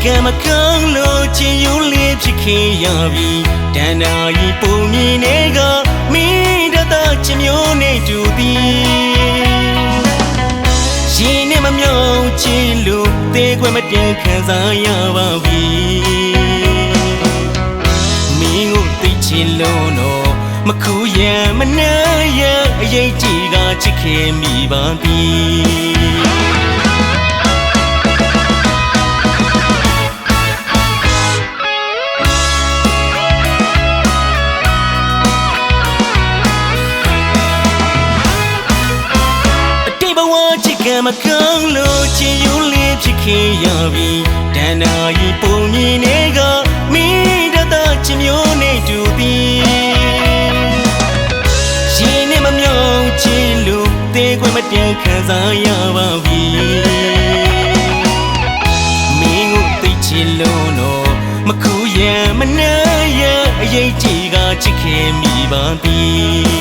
မကောင်းလို့ချင်ယူလေးဖြစ်ခဲ့ရပြီတန်တာကြီးပုံမြင်နေကမိတသက်ချင်မျိုးနဲ့တူသည်ရှင်နဲ့မမြောက်ချင်လို့သေးခွဲမတင်ခံစားရပါပြီမင်းကိုသိချင်လို့တော့မခုရမနှဲရအရေးကြီးကချစ်ခင်မိပါသည်မကောင်းလို့ချင်ယူလေးဖြစ်ခဲ့ရပြီတန်တာကြီးပုံမြင်နေကမိတသက်ချင်မျိုးနဲ့တူသည်ရှင်နဲ့မမြောက်ချင်လို့သေးခွဲမတင်ခံစားရပါပြီမင်းကိုသိချင်လို့တော့မခုရမနှဲရအရေးကြီးကချစ်ခင်မိပါသည်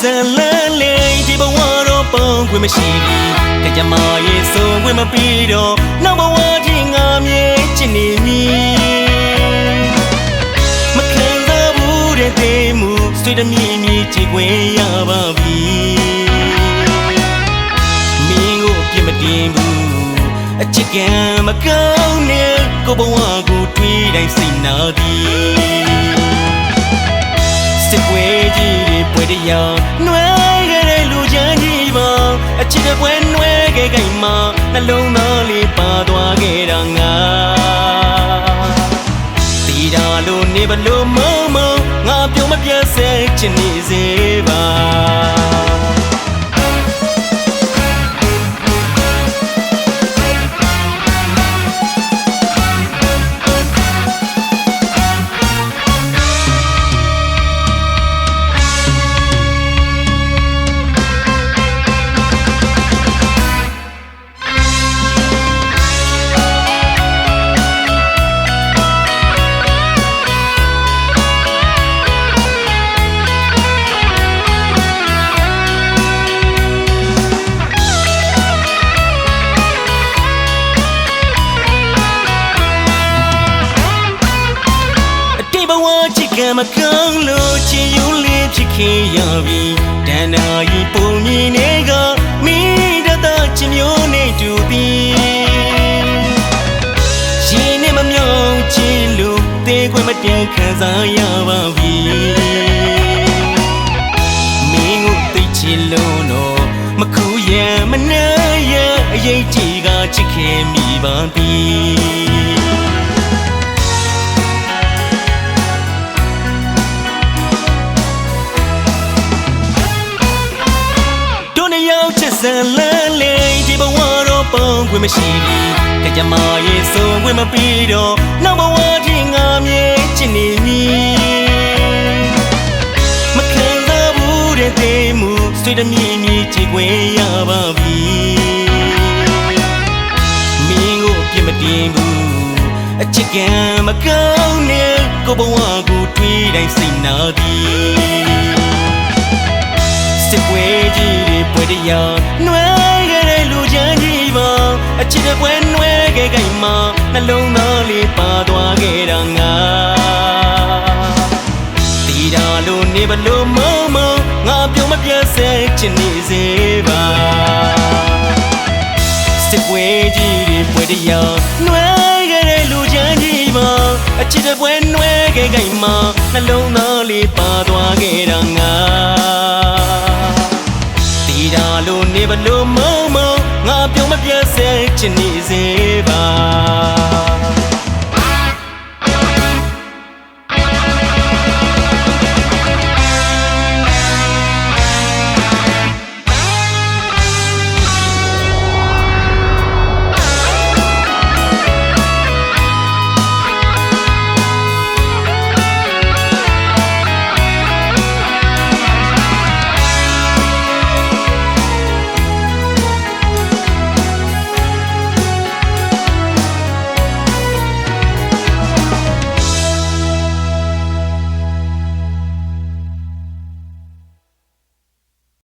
ဇလန်လေးဒီဘဝတော့ပေါင်းခွင့်မရှိဘူးကြမရဲ့ဆုံးခွင့်မပြီးတော့နောက်ဘဝထိငါမြဲချင်နေမည်မခံစားဘူးတဲ့သိမှုဆွေးတမြင့်မြည်ကြည်ခွင့်ရပါပြီမင်းကိုပြစ်မတင်ဘူးအချစ်ကံမကောင်းနဲ့ကိုဘဝကိုတွေးတိုင်းစိတ်နာသည်စစ်ပွဲကြီးတွေပွဲတရားနှွဲခဲ့တဲ့လူချမ်းကြီးပါအချစ်တဲ့ပွဲနှွဲခဲ့ကြိမ်မှာနှလုံးသားလေးပါသွားခဲ့တာငါတီတာလို့နေဘလို့မမငါပြုံးမပြတ်စေချင်နေစေပါမကောင်းလို့ချင်ယူလေးဖြစ်ခဲ့ရပြီတန်တာကြီးပုံမြင်နေကမိတသက်ချင်မျိုးနဲ့တူသည်ရှင်နဲ့မမြောက်ချင်လို့သေးခွဲမတင်ခံစားရပါပြီမင်းကိုသိချင်လို့တော့မခုရမနှဲရအရေးကြီးကချစ်ခင်မိပါသည်ဇလန်လေးဒီဘဝတော့ပေါင်းခွင့်မရှိဘူးကြမရဲ့ဆုံးခွင့်မပြီးတော့နောက်ဘဝထိငါမြဲချင်နေမည်မခံစားဘူးတဲ့သိမှုဆွေးတမြင့်မြည်ကြည်ခွင့်ရပါပြီမင်းကိုပြစ်မတင်ဘူးအချစ်ကံမကောင်းနဲ့ကိုဘဝကိုတွေးတိုင်းစိတ်နာသည်စစ်ပွဲကြီးတွေပွဲတရားနှွဲခဲ့တဲ့လူချမ်းကြီးပါအချစ်တဲ့ပွဲနှွဲခဲ့ကြိမ်မှာနှလုံးသားလေးပါသွားခဲ့တာငါတီတာလို့နေဘလို့မမငါပြုံးမပြတ်စေချင်နေစေပါစစ်ပွဲကြီးတွေပွဲတရားနှွဲခဲ့တဲ့လူချမ်းကြီးပါအချစ်တဲ့ပွဲနှွဲခဲ့ကြိမ်မှာနှလုံးသားလေးပါသွားခဲ့တာငါဒါလို့နေဘလို့မမငါပြုံးမပြတ်စေချင်နေစေပါ